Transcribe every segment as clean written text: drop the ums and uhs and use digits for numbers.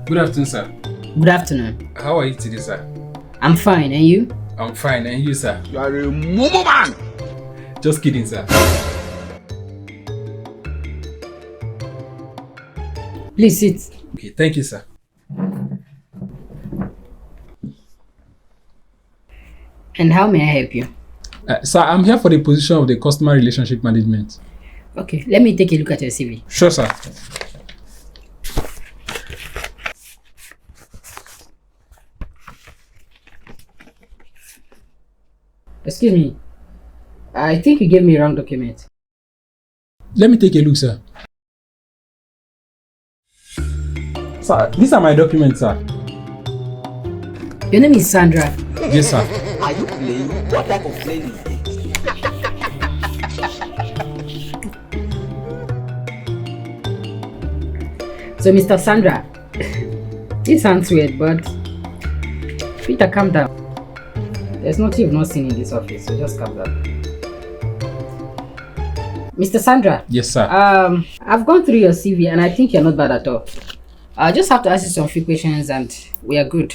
Good afternoon, sir. Good afternoon. How are you today, sir? I'm fine, and you? I'm fine, and you, sir? You are a momo man! Just kidding, sir. Please sit. Okay, thank you, sir. And how may I help you? Sir, I'm here for the position of the customer relationship management. Okay, let me take a look at your CV. Sure, sir. Excuse me. I think you gave me a wrong document. Let me take a look, sir. Sir, these are my documents, sir. Your name is Sandra. Yes, sir. Are you playing? What type of playing is this? So, Mr. Sandra, this sounds weird, but Peter, calm down. There's nothing you've not seen in this office, so just calm down. Mr. Sandra. Yes, sir. I've gone through your CV and I think you're not bad at all. I just have to ask you some few questions and we are good.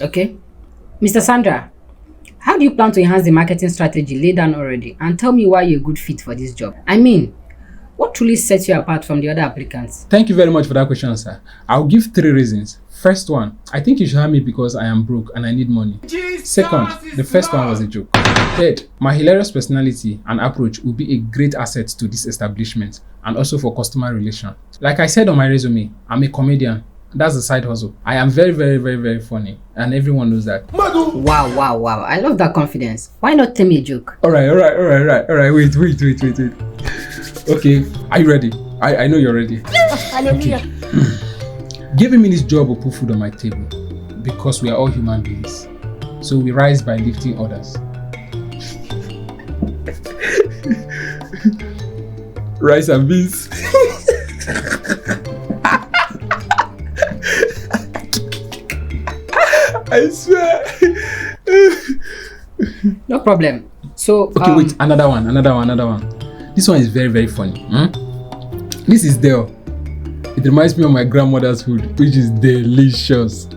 Okay? Mr. Sandra, how do you plan to enhance the marketing strategy laid down already? And tell me why you're a good fit for this job. I mean, what truly sets you apart from the other applicants? Thank you very much for that question, sir. I'll give 3 reasons. First one, I think you should hire me because I am broke and I need money. Second, the first one was a joke. Third, my hilarious personality and approach will be a great asset to this establishment and also for customer relation. Like I said on my resume, I'm a comedian. That's a side hustle. I am very, very, very, very funny and everyone knows that. Wow. I love that confidence. Why not tell me a joke? Alright. Wait. Okay, are you ready? I know you're ready. Hallelujah. Okay. Giving me this job will put food on my table because we are all human beings. So we rise by lifting others. Rice and beans. I swear. No problem. So okay, wait, another one. This one is very, very funny. This is Dale. It reminds me of my grandmother's food, which is delicious.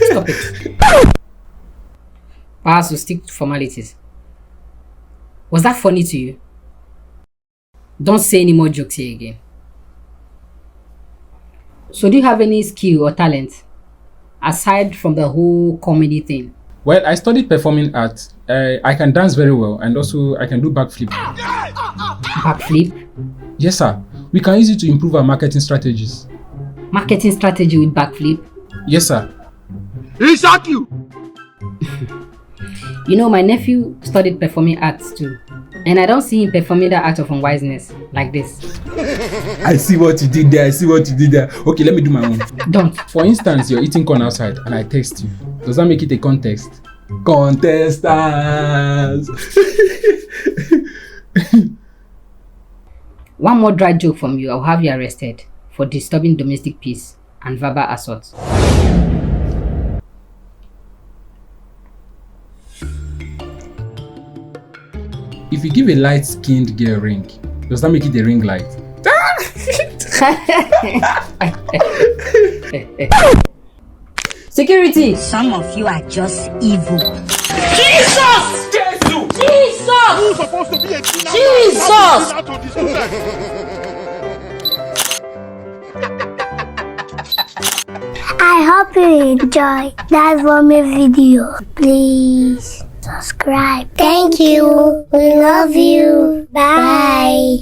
Stop it. Perhaps we'll stick to formalities. Was that funny to you? Don't say any more jokes here again. So do you have any skill or talent aside from the whole comedy thing? Well, I studied performing arts. I can dance very well and also I can do backflip. Backflip? Yes, sir. We can use it to improve our marketing strategies. Marketing strategy with backflip? Yes, sir. He shot you! You know, my nephew studied performing arts too. And I don't see him performing that art of unwiseness like this. I see what you did there. Okay, let me do my own. Don't. For instance, you're eating corn outside and I text you. Does that make it a contest? Contestants! One more dry joke from you, I'll have you arrested for disturbing domestic peace and verbal assault. If you give a light-skinned girl a ring, does that make it a ring light? Security! Some of you are just evil. Jesus! Who's supposed to be a Jesus! I hope you enjoy that Vommy video. Please subscribe. Thank you. We love you. Bye.